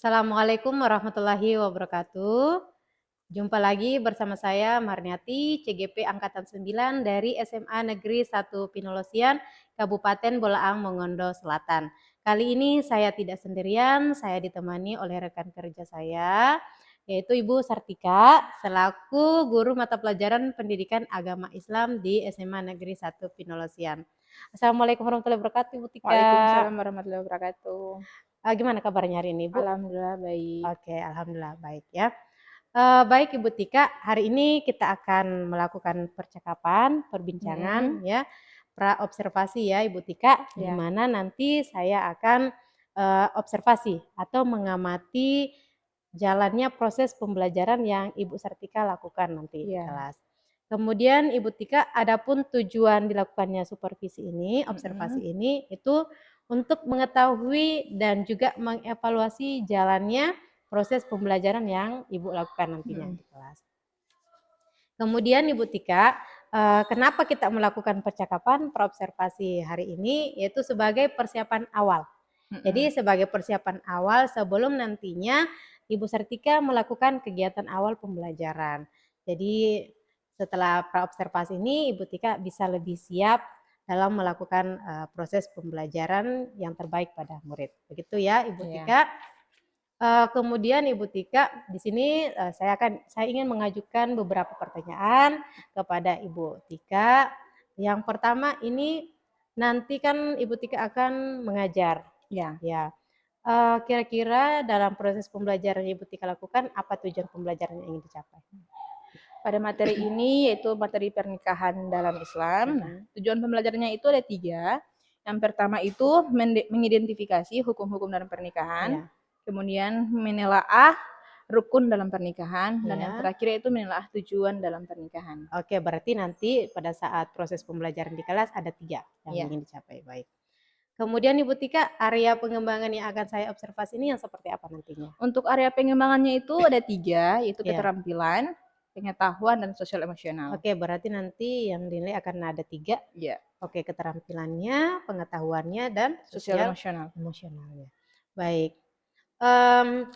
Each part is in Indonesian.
Assalamualaikum warahmatullahi wabarakatuh. Jumpa lagi bersama saya Marniati, CGP Angkatan 9 dari SMA Negeri 1 Pinolosian, Kabupaten Bolaang, Mongondo Selatan. Kali ini saya tidak sendirian, saya ditemani oleh rekan kerja saya, yaitu Ibu Sartika, selaku guru mata pelajaran pendidikan agama Islam di SMA Negeri 1 Pinolosian. Assalamualaikum warahmatullahi wabarakatuh, Ibu Tika. Waalaikumsalam warahmatullahi wabarakatuh. Gimana kabarnya hari ini, Bu? Alhamdulillah baik. Oke, alhamdulillah baik ya. Baik Ibu Tika, hari ini kita akan melakukan percakapan, perbincangan Mhm, ya, pra-observasi ya Ibu Tika, di ya, mana nanti saya akan, observasi atau mengamati jalannya proses pembelajaran yang Ibu Sartika lakukan nanti di iya, kelas. Kemudian Ibu Tika, adapun tujuan dilakukannya supervisi ini, observasi mhm, ini, itu untuk mengetahui dan juga mengevaluasi jalannya proses pembelajaran yang Ibu lakukan nantinya mhm, di kelas. Kemudian Ibu Tika, kenapa kita melakukan percakapan praobservasi hari ini, yaitu sebagai persiapan awal. mhm, Jadi sebagai persiapan awal sebelum nantinya Ibu Sartika melakukan kegiatan awal pembelajaran. Jadi setelah praobservasi ini Ibu Tika bisa lebih siap dalam melakukan, proses pembelajaran yang terbaik pada murid. Begitu ya Ibu iya. Tika. Kemudian Ibu Tika, di sini, saya ingin mengajukan beberapa pertanyaan kepada Ibu Tika. Yang pertama ini, nanti kan Ibu Tika akan mengajar, Ya, ya. Kira-kira dalam proses pembelajaran yang Ibu Tika lakukan, apa tujuan pembelajaran yang ingin dicapai? pada materi ini yaitu materi pernikahan dalam Islam. Nah, Mhm, tujuan pembelajarannya itu ada 3. Yang pertama itu mengidentifikasi hukum-hukum dalam pernikahan, iya, kemudian menelaah rukun dalam pernikahan, dan yang iya. terakhir itu menelaah tujuan dalam pernikahan. Oke, berarti nanti pada saat proses pembelajaran di kelas ada 3 yang Iya. ingin dicapai, baik. Kemudian Ibu Tika, area pengembangan yang akan saya observasi ini yang seperti apa nantinya? Untuk area pengembangannya itu ada 3, yaitu Ya, keterampilan, pengetahuan, dan sosial emosional. oke, berarti nanti yang dinilai akan ada 3. Iya, Oke, keterampilannya, pengetahuannya, dan sosial sosial emosional. emosionalnya. Baik,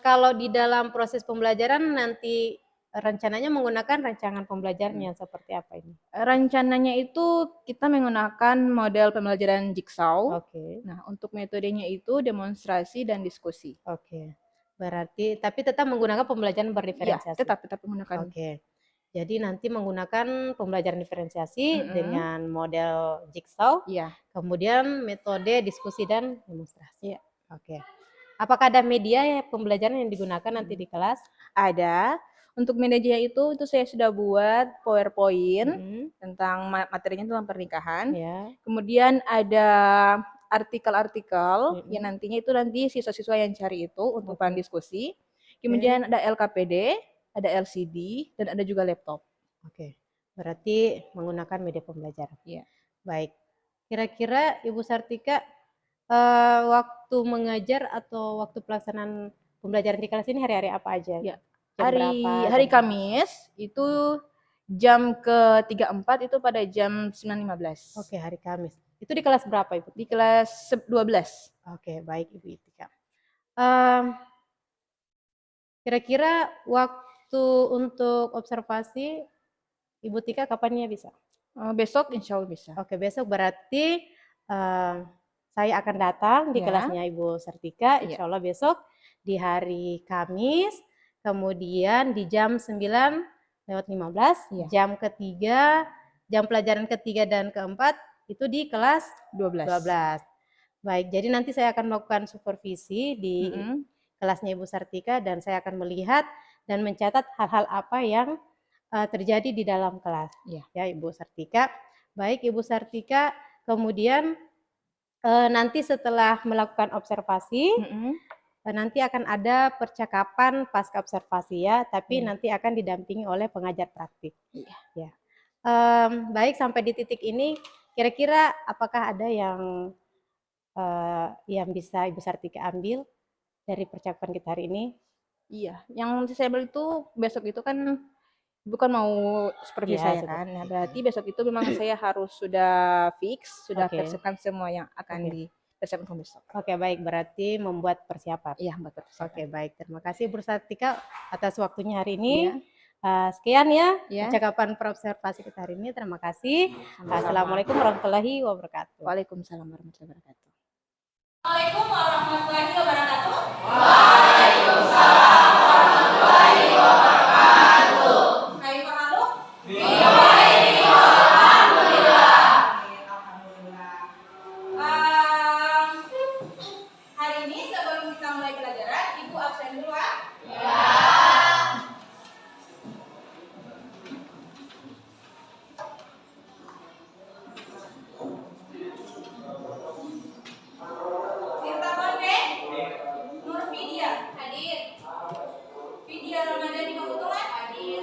kalau di dalam proses pembelajaran nanti rencananya menggunakan rancangan pembelajaran Mhm. yang seperti apa ini? Rencananya itu kita menggunakan model pembelajaran Jigsaw. Oke, Nah, untuk metodenya itu demonstrasi dan diskusi. oke. Berarti tapi tetap menggunakan pembelajaran Iya, berdiferensiasi? tetap menggunakan. Oke. Jadi nanti menggunakan pembelajaran diferensiasi Mhm, dengan model Jigsaw, iya, kemudian metode diskusi dan demonstrasi. iya. Oke. Apakah ada media ya pembelajaran yang digunakan nanti Mhm. di kelas? Ada. Untuk media itu saya sudah buat PowerPoint Mhm, tentang materinya tentang pernikahan. ya, Kemudian ada artikel-artikel yang mhm, nantinya itu nanti siswa-siswa yang cari itu untuk bahan oke, diskusi. oke, Kemudian ada LKPD, ada LCD, dan ada juga laptop. oke. Berarti menggunakan media pembelajaran. Iya. Baik. Kira-kira Ibu Sartika, waktu mengajar atau waktu pelaksanaan pembelajaran di kelas ini hari-hari apa aja? Ya. Jam Hari berapa, hari jam berapa? Kamis itu jam ke 34 itu pada jam 9.15. Oke, hari Kamis. Itu di kelas berapa Ibu Di Tika? kelas 12. Oke, baik Ibu Tika. Mmm, kira-kira waktu untuk observasi Ibu Tika kapannya bisa? Besok insya Allah bisa. Oke, besok berarti, saya akan datang di Ya, kelasnya Ibu Sartika, iya, insya Allah besok di hari Kamis, kemudian di jam 9:15, iya, jam pelajaran ketiga dan keempat itu di kelas 12. 12. Baik, jadi nanti saya akan melakukan supervisi di Mhm, kelasnya Ibu Sartika dan saya akan melihat dan mencatat hal-hal apa yang, terjadi di dalam kelas, iya, ya Ibu Sartika. Baik Ibu Sartika, kemudian, nanti setelah melakukan observasi, mhm, nanti akan ada percakapan pasca observasi ya, tapi iya, nanti akan didampingi oleh pengajar praktik, iya. ya. Baik sampai di titik ini, kira-kira apakah ada yang bisa Ibu Sartika ambil dari percakapan kita hari ini? Iya, yang saya beli itu besok itu kan bukan mau supervisi Iya, saya kan. Nah, supervisi. berarti besok itu memang saya harus sudah fix, sudah Oke, persiapkan semua yang akan oke. resep info besok. Oke, baik, berarti membuat persiapan. Iya, membuat persiapan. Oke, baik, terima kasih Bu Sartika atas waktunya hari ini. Iya. Sekian ya Iya. percakapan perobservasi kita hari ini. Terima kasih. Assalamualaikum warahmatullahi wabarakatuh. Waalaikumsalam warahmatullahi wabarakatuh. Assalamualaikum warahmatullahi wabarakatuh. Waalaikumsalam warahmatullahi wabarakatuh. Kaifa haluk? Bibaik, alhamdulillah. Alhamdulillah. Hari ini sebelum kita mulai pelajaran, Ibu absen dulu ya. Tirta Bonde, Nur Vidya hadir. Vidya Ramadhani Mahutulan hadir.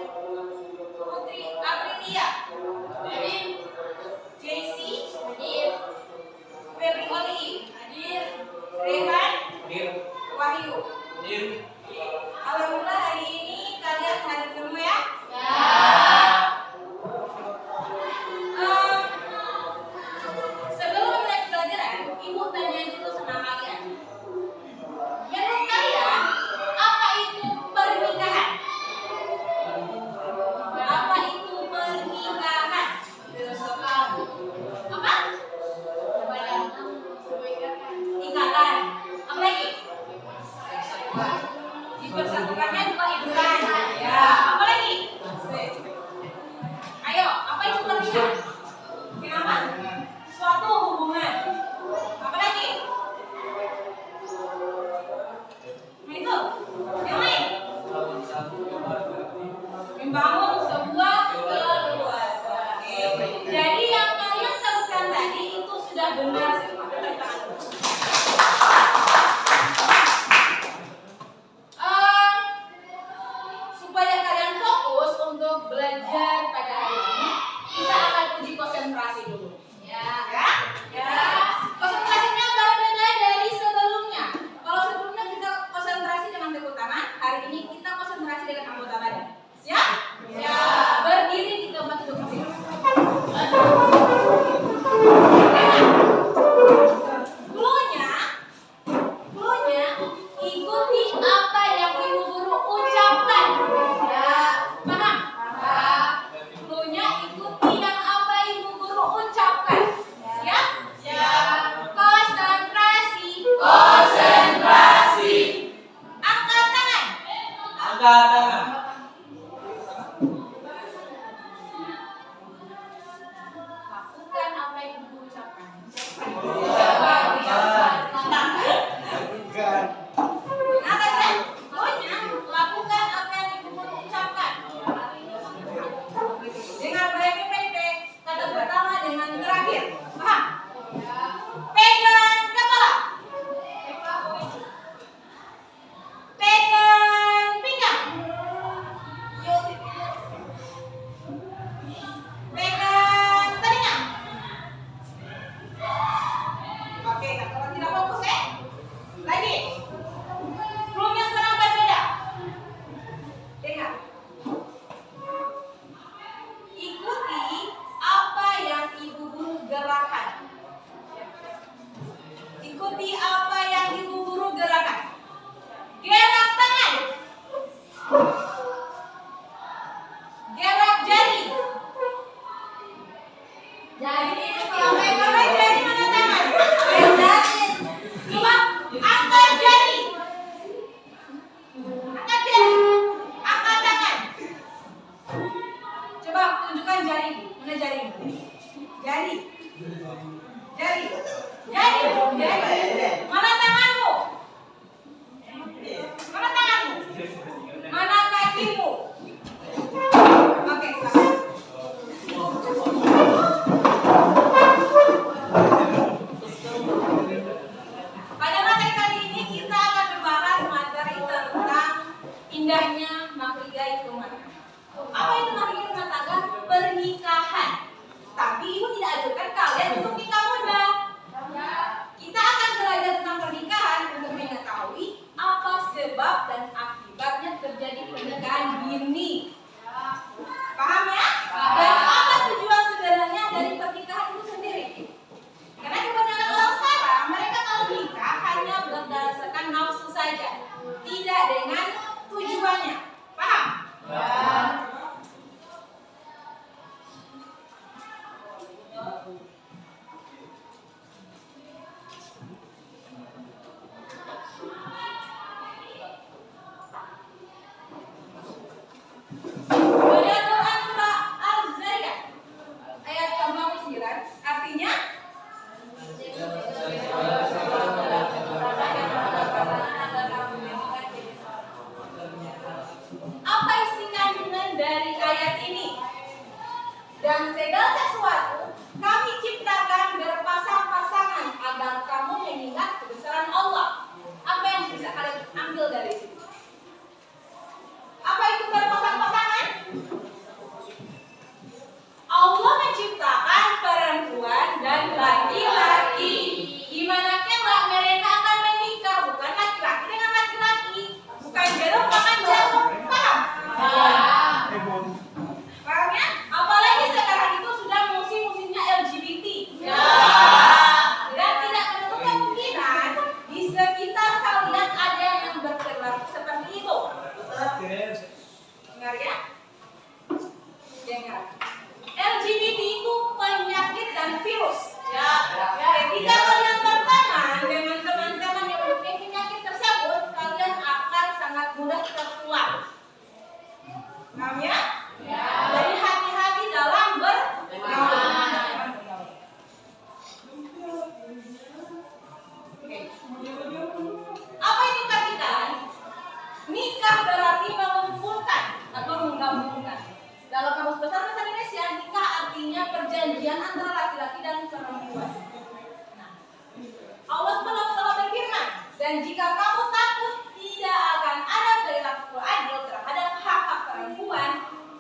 Putri Aprilia hadir. JC hadir. Febri Oli hadir. Rehan Wahyu hadir. Alhamdulillah hari ini kalian hadir semua ya. Sebelum mulai pelajaran, Ibu tanya dulu sama kalian. Menurut kalian, apa itu pernikahan? Apa itu pernikahan? Apa? Ikatan. Apa lagi? Dipersatukannya juga ikatan. Ya. Apa lagi? Ayo, apa itu pernikahan? Kenapa? Suatu hubungan. Apa lagi? Nah itu. Yang lain? Membangun sebuah keluarga. Jadi yang kalian sebutkan tadi itu sudah benar semua. Supaya kalian fokus untuk belajar pada hari ini, kita akan uji konsentrasi dulu. Ya. Konsentrasinya berbeda dari sebelumnya. Kalau sebelumnya kita konsentrasi dengan tepuk tangan, hari ini kita konsentrasi dengan anggota badan. Siap? Ya. Berdiri di tempat duduk masing-masing. Cluenya ikuti apa yang ibu guru ucapkan. Ya, paham? Cluenya ikuti yang apa ibu guru ucapkan. Siap? Siap. Konsentrasi. Konsentrasi. Angkat tangan. Angkat tangan. Lakukan apa yang ibu ucapkan. Ingat ya? Cluenya lakukan apa yang ibu guru ucapkan. Dengan baik-baik, kata pertama dengan terakhir. Paham? Pegang kepala. Pegang pinggang. Pegang telinga. Oke, kalau tidak fokus ya. Lagi. Cluenya sekarang berbeda. Dengar. Ikuti apa yang ibu guru gerakan. Ikuti apa yang ibu guru gerakan. Gerak tangan. Gerak jari. Jari ikuti apa yang mana jari mana tangan? Jari. Coba angkat jari. Angkat jari. Angkat tangan. Coba tunjukkan jari. Mana jari? Jari. Jari. Jari. Jari. Mana tanganmu? Mana tanganmu? Mana kakimu? Oke, silakan. Pada materi kali ini kita akan membahas materi tentang indahnya mahligai rumah tangga. Apa itu mahligai rumah tangga? Pernikahan. Tapi ibu tidak ajarkan kalian untuk nikah muda. Kita akan belajar tentang pernikahan Artinya apa isi kandungan dari ayat ini? Dan segala sesuatu kami ciptakan berpasang-pasangan agar kamu mengingat kebesaran Allah. Apa yang bisa kalian ambil dari situ? Apa itu berpasang-pasangan? Allah menciptakan perempuan dan laki-laki. Gimana kelak mereka akan menikah? Bukan laki-laki dengan laki-laki, bukan jeruk makan jeruk. Paham? Paham ya? Apalagi sekarang itu sudah musim-musimnya LGBT. Dan tidak menutup kemungkinan di sekitar kalian ada yang berperilaku seperti itu. Dengar ya? Dengar. LGBT itu penyakit dan virus. Ketika kalian berteman dengan teman-teman yang mempunyai penyakit tersebut, kalian akan sangat mudah tertular. Paham ya? Jadi hati-hati dalam bergaul. Oke. Apa itu pernikahan? Nikah berarti mengumpulkan atau menggabungkan. Dalam Kamus Besar Bahasa Indonesia, nikah artinya perjanjian antara laki-laki dan perempuan. Allah SWT berfirman, dan jika kamu takut tidak akan ada perilaku adil terhadap hak-hak perempuan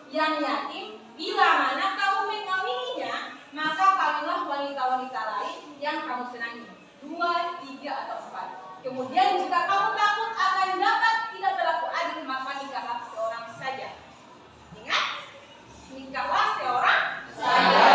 yang yatim, bila mana kamu mengawininya, maka kawinlah wanita-wanita lain yang kamu senangi. 2, 3, atau 4. Kemudian jika kamu takut akan dapat tidak berlaku adil, maka nikahlah seorang saja. Ingat, nikahlah seorang saja.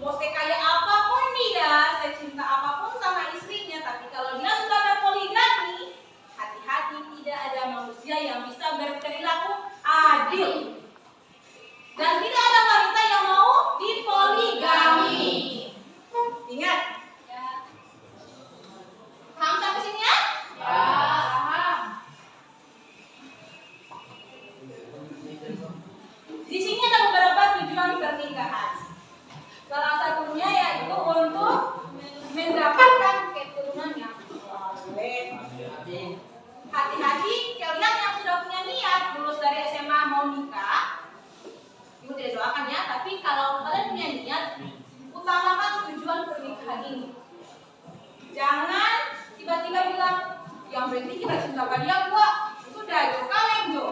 Mau sekaya apapun dia, secinta apapun sama istrinya, tapi kalau dia sudah berpoligami, hati-hati, tidak ada manusia yang bisa berperilaku adil. Dan tidak ada wanita yang mau dipoligami. Ingat. Paham sampai sini ya? Paham. Di sini ada beberapa tujuan pernikahan. Salah satunya yaitu untuk mendapatkan keturunan yang soleh. Hati-hati kalian yang sudah punya niat lulus dari SMA mau nikah. Ibu tidak doakan ya, tapi kalau kalian punya niat, utamakan tujuan pernikahan ini. Jangan tiba-tiba bilang, yang penting kita cinta pada dia, gua sudah jo kawin jo.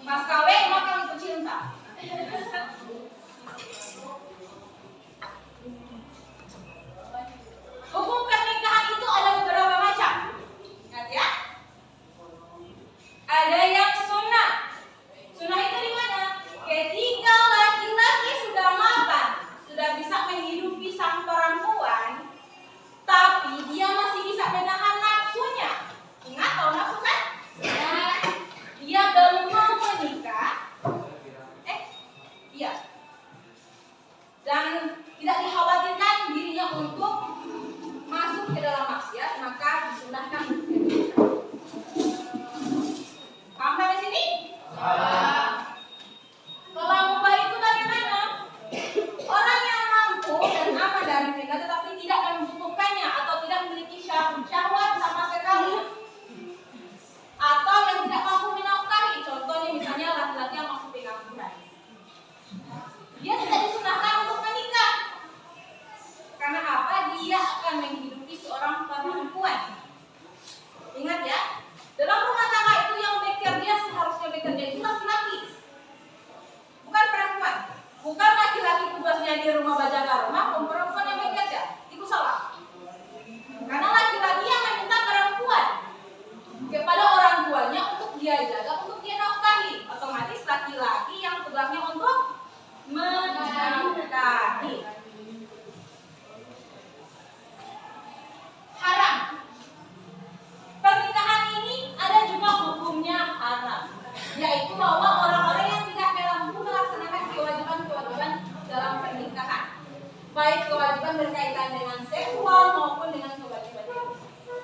Pas kawin maka itu cinta. Hukum pernikahan itu ada beberapa macam. Ingat ya? Ada yang sunnah. Sunnah itu di mana? Ketika laki-laki sudah mapan, sudah bisa menghidupi sang perempuan, tapi dia masih bisa menahan nafsunya. Ingat tahu nafsu kan? Dia belum mau menikah. Iya. Dan tidak dikhawatirkan dirinya untuk masuk ke dalam maksiat, maka disunahkan menikah. Paham sampai sini? Kalau mubah itu bagaimana? Orang yang mampu dan aman dari zina tetapi tidak membutuhkannya atau tidak memiliki syahwat sama sekali, atau yang tidak mampu menafkahi, contohnya misalnya laki-laki yang masuk pengangguran, dia tidak disunahkan untuk menikah. Karena apa? Dia akan menghidupi seorang perempuan. Ingat ya, dalam rumah tangga itu yang bekerja seharusnya bekerja itu laki-laki, bukan perempuan. Bukan laki-laki tugasnya di rumah bajaga rumah, perempuan yang bekerja. Itu salah. Karena laki-laki yang meminta perempuan kepada orang tuanya untuk dia jaga, untuk dia nafkahi. Otomatis laki-laki yang tugasnya untuk menafkahi. Haram. Pernikahan ini ada juga hukumnya haram, yaitu bahwa orang-orang yang tidak mampu melaksanakan kewajiban-kewajiban dalam pernikahan, baik kewajiban berkaitan dengan seksual maupun dengan kewajiban.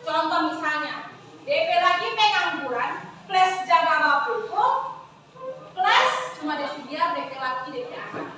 Contoh misalnya, DP lagi pengangguran, plus jaga bapuku, plus cuma desi biar DP laki DP anak.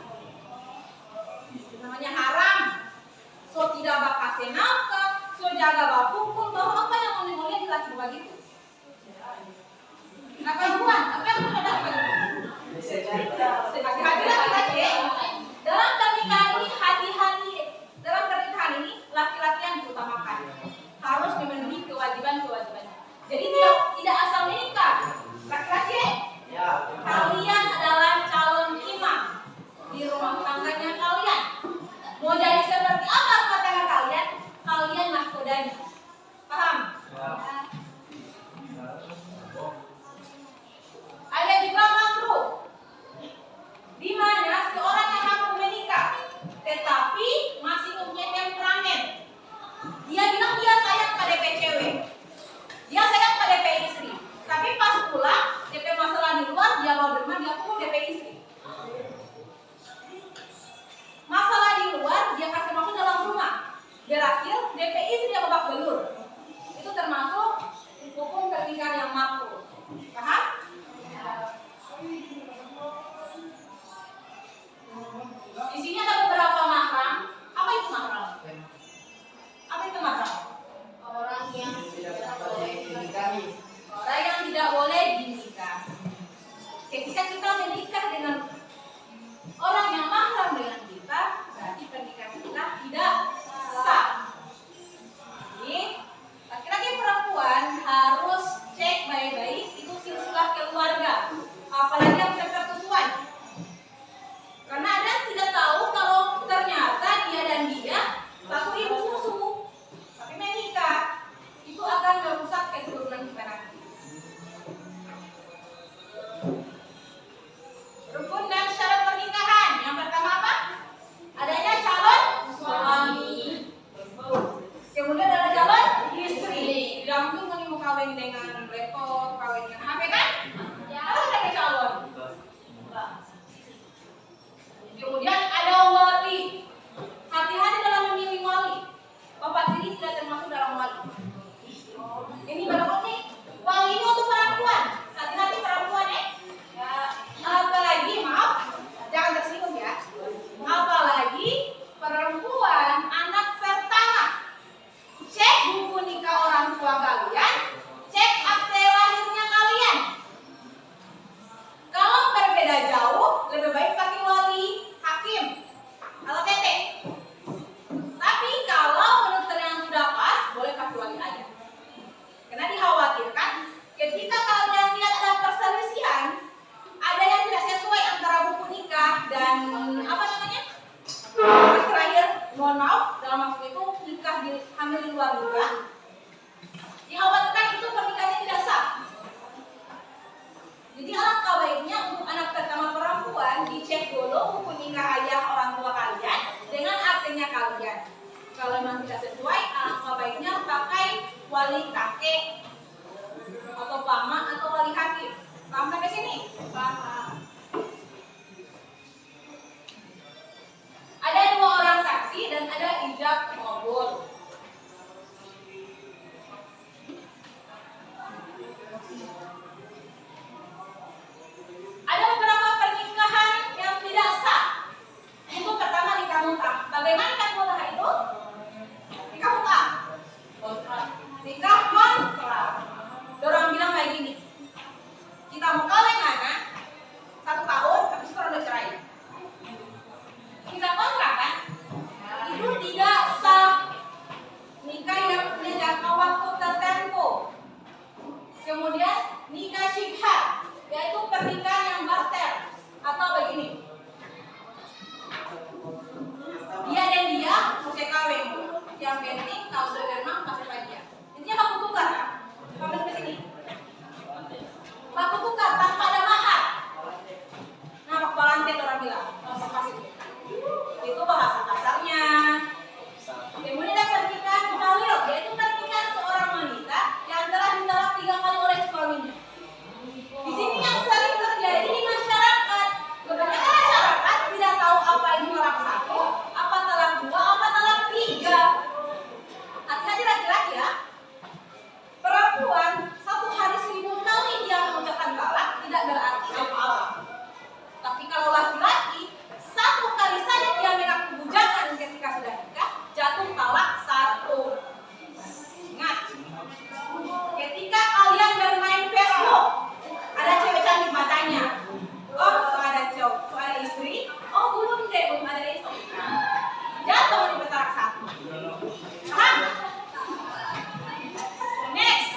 sesuainya kalian. Kalau memang tidak sesuai, alangkah baiknya pakai wali kakek atau paman atau wali hakim. Paham sampai sini? Paham. Ada 2 orang saksi dan ada ijab qabul. Ada beberapa pernikahan yang tidak sah. Itu pertama nikah mut'ah. Bagaimana nikah mut'ah itu? Nikah mut'ah. Nikah kontrak. Orang bilang kayak gini. Kita mau kawin anak 1 tahun, habis itu udah cerai. Nikah kontrak kan? Itu tidak sah. Nikah yang punya jangka waktu tertentu. Kemudian nikah syibhah, yaitu pernikahan yang barter atau begini. Dia dan dia mesti kawin. Yang penting kalau udah memang pasti dia. Intinya baku tukar kan? Sampai ke sini. Baku tukar tanpa ada mahar. Nah, waktu lantai orang bilang, itu bahasa kasarnya. Kemudian ada pernikahan muhalil, yaitu pernikahan seorang wanita yang telah ditolak 3 kali oleh suaminya. Di sini yang sering terjadi di masyarakat, kebanyakan masyarakat tidak tahu apa itu talak 1, apa talak 2, apa talak 3. Hati-hati laki-laki ya. Perempuan 1 hari 1000 kali dia mengucapkan talak tidak berarti apa-apa. Tapi kalau laki-laki 1 kali saja dia mengaku bujangan ketika sudah nikah, jatuh talak 1. Ingat, ketika kalian bermain Facebook, ada cewek cantik matanya. Oh, so ada cowok, so ada istri. Oh, belum deh, belum ada istri. Jatuh di talak 1. Paham? Next,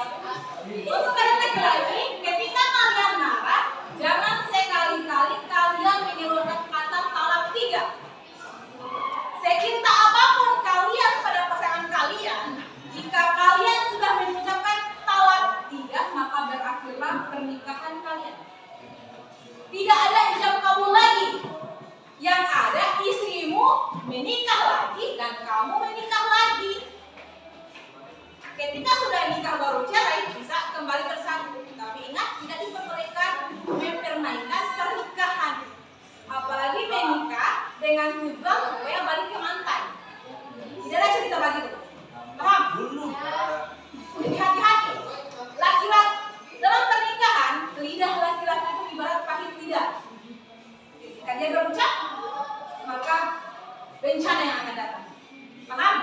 untuk kalian laki-laki, ketika kalian marah, jangan sekali-kali kalian menyebutkan kata talak 3. Secinta apapun kalian pada pasangan kalian, jika kalian sudah mengucapkan talak 3, maka berakhirlah pernikahan kalian. Tidak ada ijab kabul lagi. Yang ada istrimu menikah lagi dan kamu menikah lagi. Ketika sudah nikah baru cerai, bisa kembali bersatu. Tapi ingat, tidak diperbolehkan mempermainkan pernikahan. Apalagi menikah dengan tujuan supaya balik ke mantan. Tidak ada cerita begitu. Paham? Jadi hati-hati. Laki-laki dalam pernikahan, lidah laki-laki itu ibarat pahit lidah. Ketika dia berucap, maka bencana yang akan datang. Paham?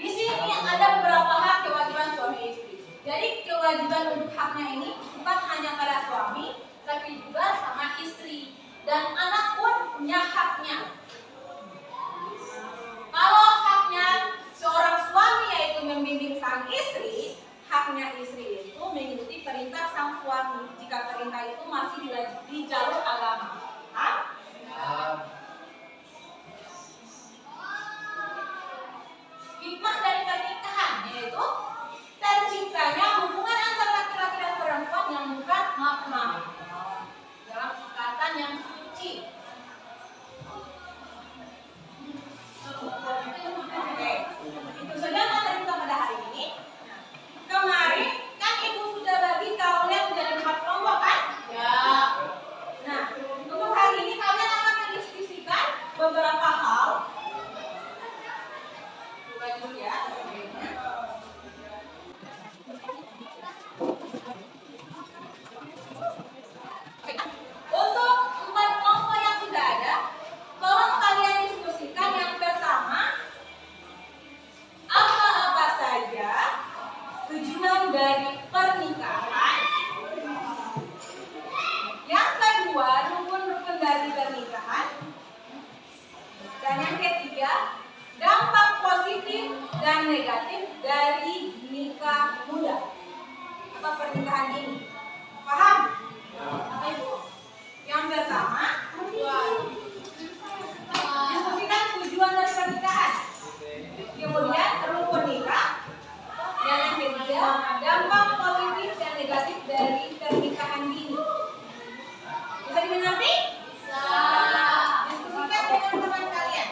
Di sini ada beberapa hak kewajiban suami istri. Jadi kewajiban untuk haknya ini bukan hanya pada suami, tapi juga sama istri. Dan anak pun punya haknya. Kalau haknya seorang suami yaitu membimbing sang istri, haknya istri itu mengikuti perintah sang suami jika perintah itu masih di jalur agama. Hah? Hikmah dari pernikahan yaitu terciptanya hubungan antara laki-laki dan perempuan yang bukan maaf dalam ikatan yang suci. Oke, itu saja materi kita pada hari ini. Kemarin kan ibu sudah bagi kalian menjadi 4 kelompok kan? Ya. Nah, untuk hari ini kalian akan mendiskusikan beberapa hal. Coba dulu ya. Untuk 4 kelompok yang sudah ada, tolong kalian diskusikan. Yang pertama, apa-apa saja tujuan dari pernikahan. Yang kedua, rukun-rukun dari pernikahan. Dan yang ketiga, dampak positif dan negatif dari nikah muda atau pernikahan ini. Paham? Apa itu? Yang pertama, diskusikan tujuan dari pernikahan. Kemudian rukun nikah. Dan yang ketiga, dampak positif dan negatif dari pernikahan ini. Bisa dimengerti? Bisa. Diskusikan dengan teman kalian.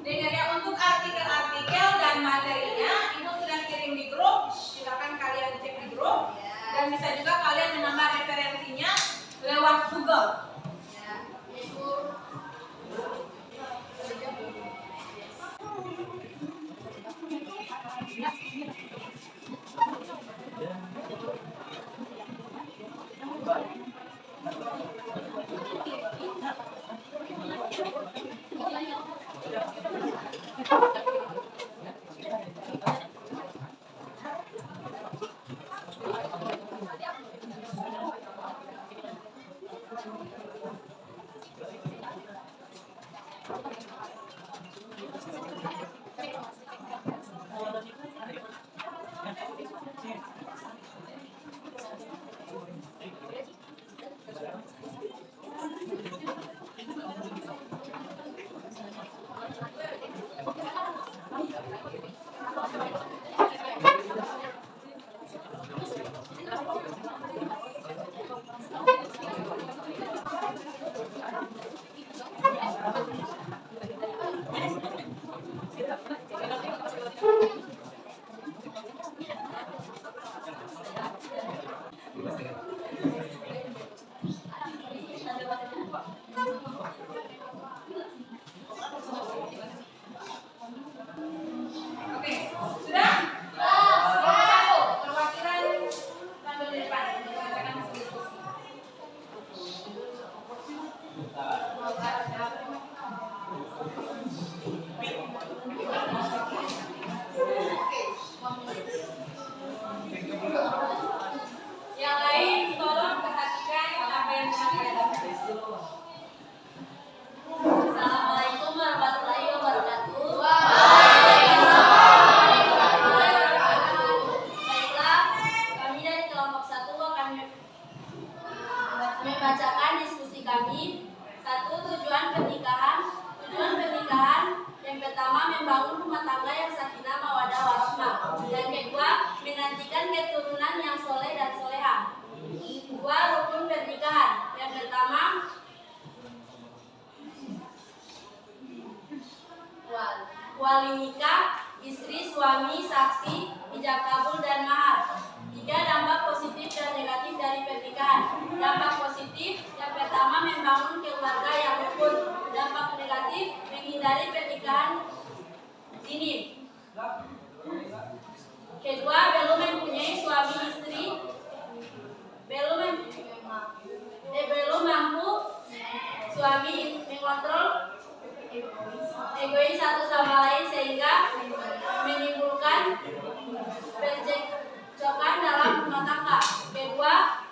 Dengar ya, untuk artikel-artikel dan materinya itu sudah kirim di grup. Silakan kalian cek di grup. Dan bisa juga kalian menambah referensinya lewat Google. Oke, sudah? Satu, perwakilan tampil di depan. Silakan diskusi. Yang lain tolong perhatikan apa yang kalian dapat. Assalamualaikum warahmatullahi wabarakatuh. Baiklah, kami dari kelompok 1 akan membacakan diskusi kami. 1. Tujuan pernikahan. Tujuan pernikahan yang pertama membangun rumah tangga yang sakinah mawaddah warahmah. Yang kedua, menantikan keturunan yang soleh dan solehah. 2. Rukun pernikahan. Yang pertama, wali nikah, istri, suami, saksi, ijab kabul dan mahar. 3. Dampak positif dan negatif dari pernikahan. Dampak positif yang pertama membangun keluarga yang rukun. Dampak negatif menghindari pernikahan dini. Kedua, belum mempunyai suami istri, belum mampu suami mengontrol egois satu sama lain sehingga menimbulkan percekcokan dalam rumah tangga. Kedua,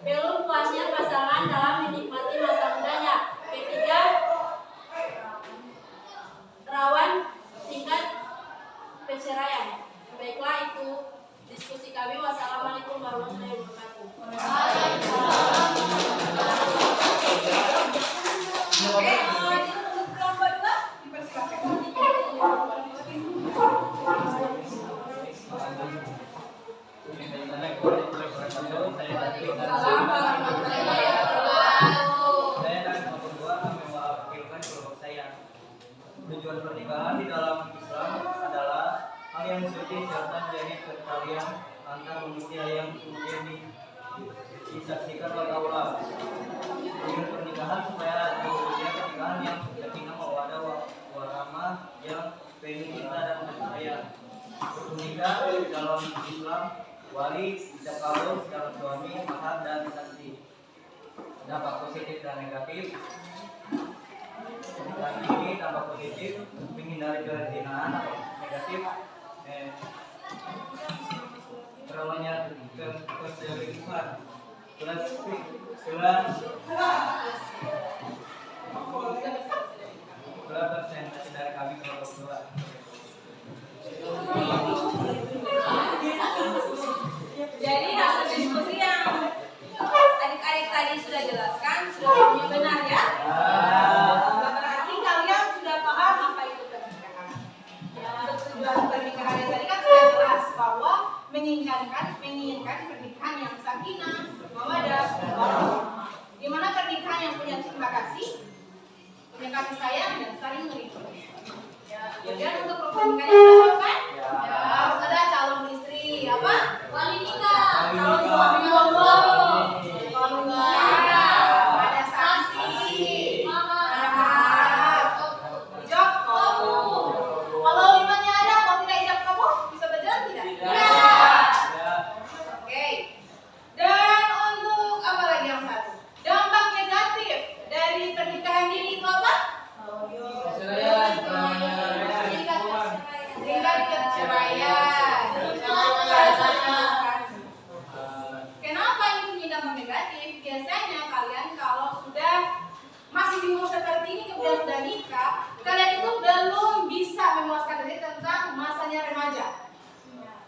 belum puasnya pasangan dalam menikmati masa mudanya. Ketiga, rawan tingkat perceraian. Baiklah, itu diskusi kami. Wassalamualaikum warahmatullahi wabarakatuh. Oke, untuk kelompok 2 dipersilakan. Salam warahmatullahi wabarakatuh. Saya dari kelompok 2 mewakilkan kelompok saya. Tujuan pernikahan di dalam Islam adalah hal yang suci serta menjadi pertalian antar manusia yang kemudian disaksikan oleh Allah. Tujuan pernikahan supaya terwujudnya pernikahan yang sakinah mawaddah warahmah yang penuh cinta dan percaya. Nikah dalam Islam, wali, ijab kabul, calon suami, mahar dan saksi. Dampak positif dan negatif. Pernikahan ini dampak positif menghindari perzinahan atau negatif terawalnya perselingkuhan. Persentase dari kami kelompok 2. Jadi hasil diskusi yang adik-adik tadi sudah jelaskan sudah benar ya. Berarti kalian sudah paham apa itu pernikahan. Untuk tujuan pernikahan yang tadi kan sudah jelas bahwa menginginkan pernikahan sakinah, mawaddah, di mana pernikahan yang punya cinta kasih, punya kasih sayang dan saling meridhoi. Kemudian untuk rukun nikah yang apa? Harus ada calon istri, apa? Wali nikah, calon suami calon nikah, ada saksi, ada mahar, ijab kabul. Kalau limanya ada, kalau tidak ijab kabul, bisa berjalan tidak? Oke. Dan untuk apa lagi yang satu? Dampak negatif dari pernikahan dini itu apa? Tingkat perceraian. Kenapa itu punya dampak negatif? Biasanya kalian kalau sudah masih di umur seperti ini kemudian sudah nikah, kalian itu belum bisa memuaskan diri tentang masanya remaja.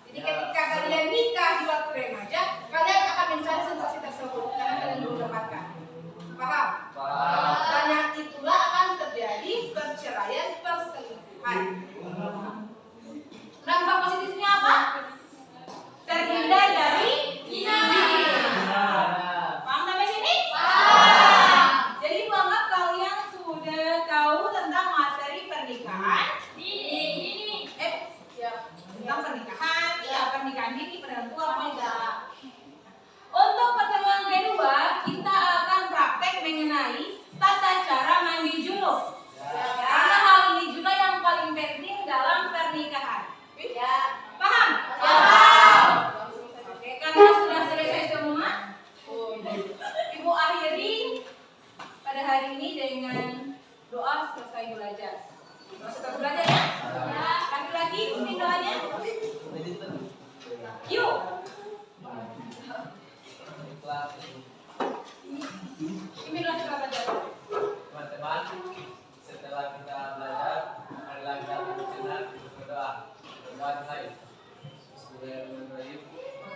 Jadi ketika kalian nikah di waktu remaja, kalian akan mencari sensasi tersebut karena kalian belum dapatkan. Paham? Karena itulah akan terjadi perceraian, perselingkuhan. Dampak positifnya apa? Terhindar dari zina. Paham sampai sini? Paham. Jadi Ibu anggap kalian sudah tahu tentang materi pernikahan dini. Tentang pernikahan, pernikahan dini, pernikahan tua, tidak. Untuk pertemuan kedua, kita akan praktek mengenai tata cara mandi junub. Karena hal ini juga yang paling penting dalam pernikahan. Paham? Paham. Oke, karena sudah selesai semua, Ibu akhiri pada hari ini dengan doa selesai belajar. Selesai belajar ya? Laki-laki ikutin doanya. Yuk. Inilah cara belajar. Teman-teman, setelah kita belajar, marilah kita bersenang berdoa. Berdoa Bismillahirrahmanirrahim.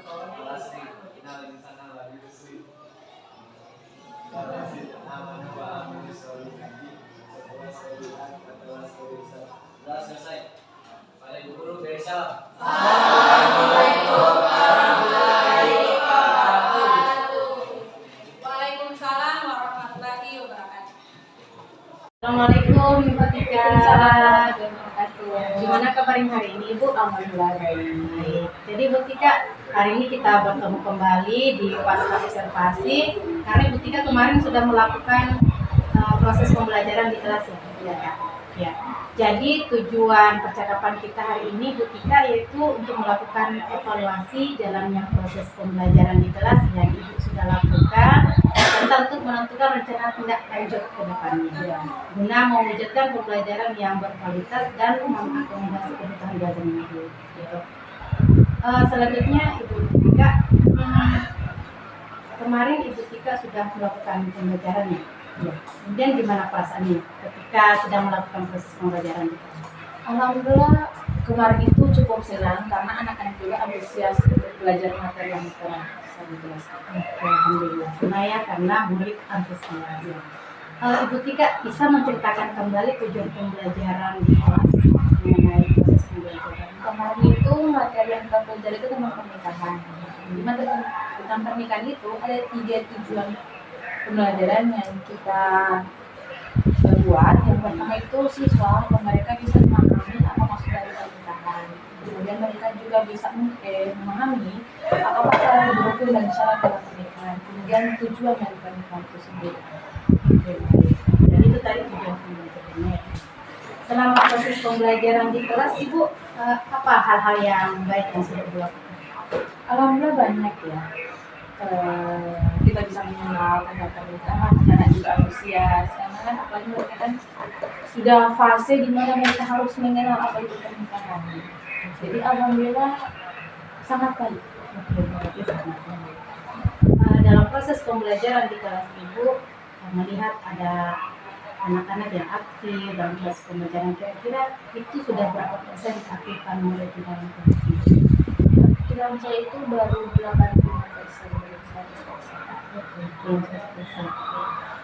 Walasi innal insana lafi khusr. Walasi amanu wa amilu sholihati wa tawasaw sudah selesai. Pada Ibu Guru beri salam. Assalamualaikum warahmatullahi wabarakatuh. Waalaikumsalam warahmatullahi wabarakatuh. Assalamualaikum Ibu Tika. Terima kasih. Gimana kabarnya hari ini Ibu? Alhamdulillah baik. Jadi Ibu Tika, hari ini kita bertemu kembali di pasca observasi karena Ibu Tika kemarin sudah melakukan proses pembelajaran di kelas ya. Ya. Jadi tujuan percakapan kita hari ini Bu Tika yaitu untuk melakukan evaluasi jalannya proses pembelajaran di kelas yang Ibu sudah lakukan serta untuk menentukan rencana tindak lanjut ke depannya guna mewujudkan pembelajaran yang berkualitas dan mengakomodasi kebutuhan belajar Ibu. Gitu. Selanjutnya Ibu Tika, kemarin Ibu Tika sudah melakukan pembelajarannya. Ya. Kemudian gimana perasaannya ketika sedang melakukan proses pembelajaran di kelas? Alhamdulillah kemarin itu cukup senang karena anak-anak juga antusias untuk belajar materi yang telah saya jelaskan. Alhamdulillah. Karena murid antusias. Ya. Ibu Tika bisa menceritakan kembali tujuan pembelajaran di kelas mengenai proses pembelajaran. Kemarin itu materi yang kita pelajari itu tentang pernikahan. Di materi tentang pernikahan itu ada 3 tujuan pembelajaran yang kita buat. Yang pertama itu siswa mereka bisa memahami apa maksud dari pernikahan. Kemudian mereka juga bisa memahami apa cara berhukum dan syarat dalam pernikahan. Kemudian tujuan dari pernikahan itu sendiri. Dan itu tadi tujuan pembelajarannya. Selama proses pembelajaran di kelas, Ibu apa hal-hal yang baik yang sudah dilakukan? Alhamdulillah banyak ya. Kita bisa mengenal tentang pernikahan, anak juga antusias karena kan apalagi mereka kan sudah fase di mana mereka harus mengenal apa itu pernikahan. Jadi alhamdulillah sangat baik. Dalam proses pembelajaran di kelas Ibu melihat ada anak-anak yang aktif dalam proses pembelajaran, kira-kira itu sudah berapa persen keaktifan murid di dalam kelas Ibu? Dalam saya itu baru 85%.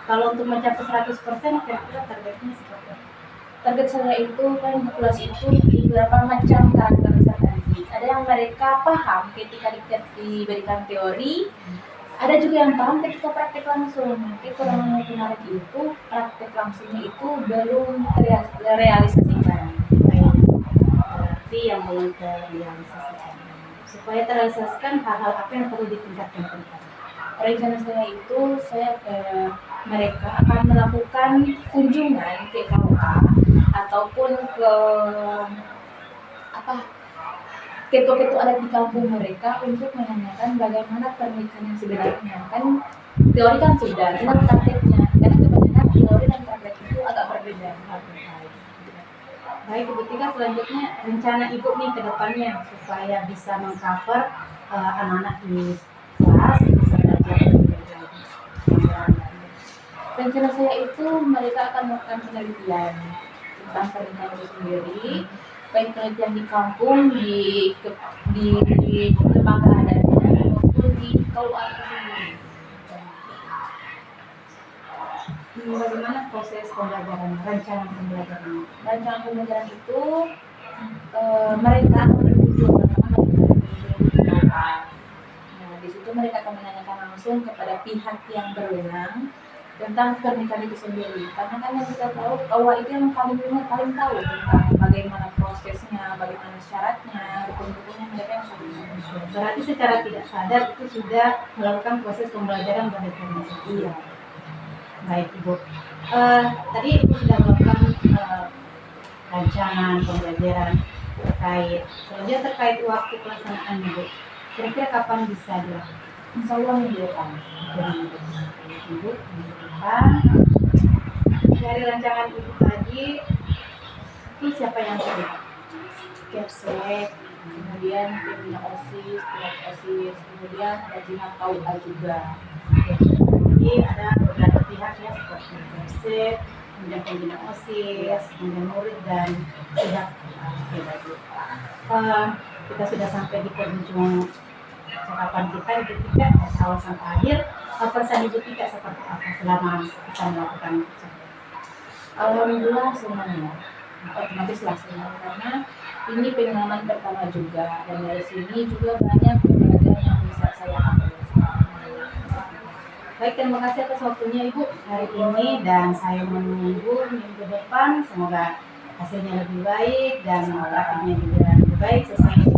Kalau untuk mencapai 100%, kira-kira targetnya seperti apa? Target saya itu kan di kelas itu beberapa macam karakter tadi. Ada yang mereka paham ketika diberikan teori, ada juga yang paham ketika praktek langsung. Nanti kurang menarik itu praktek langsungnya itu belum terrealisasikan. Berarti yang belum terrealisasikan. Supaya terrealisasikan hal-hal apa yang perlu ditingkatkan? Rencana saya itu mereka akan melakukan kunjungan ke KUA ataupun ke ketua-ketua adat di kampung mereka untuk menanyakan bagaimana pernikahan yang sebenarnya. Kan teori kan sudah, tinggal prakteknya. Karena kebanyakan teori dan praktek itu agak berbeda. Baik, Ibu Tika, selanjutnya rencana Ibu nih ke depannya supaya bisa mengcover anak-anak di kelas bisa belajar. Rencana saya itu mereka akan melakukan penelitian tentang pernikahan itu sendiri, baik penelitian di kampung, di lembaga adatnya maupun di KUA itu sendiri. Bagaimana proses pembelajaran, rencana pembelajaran? Rencana pembelajaran itu mereka akan berkunjung pertama di KUA. Nah, di situ mereka akan menanyakan langsung kepada pihak yang berwenang tentang pernikahan itu sendiri. Karena kan yang kita tahu KUA itu yang paling tahu tentang bagaimana prosesnya, bagaimana syaratnya, rukun-rukunnya mereka yang paling tahu. Berarti secara tidak sadar itu sudah melakukan proses pembelajaran berdasarkan. Iya. Baik, Ibu. Tadi Ibu sudah melakukan rancangan pembelajaran selanjutnya terkait waktu pelaksanaan, Ibu. Kira-kira kapan bisa dilakukan? Insya Allah minggu depan. Ibu, minggu depan. Dari rancangan Ibu tadi, itu siapa yang terlibat? Kepsek, kemudian pembina OSIS, pihak OSIS, kemudian ada pihak KUA juga. Jadi ada beberapa pihak ya seperti Kepsek, kemudian pembina OSIS, kemudian murid dan pihak kita sudah sampai di penghujung cakapan kita. Ibu Tika dari awal sampai akhir, pesan Ibu Tika seperti apa selama kita melakukan Alhamdulillah semuanya otomatis lah senang karena ini pengalaman pertama juga, dan dari sini juga banyak pembelajaran yang bisa saya ambil. Baik, terima kasih atas waktunya Ibu hari ini, dan saya menunggu minggu depan semoga hasilnya lebih baik dan praktiknya juga lebih baik sesuai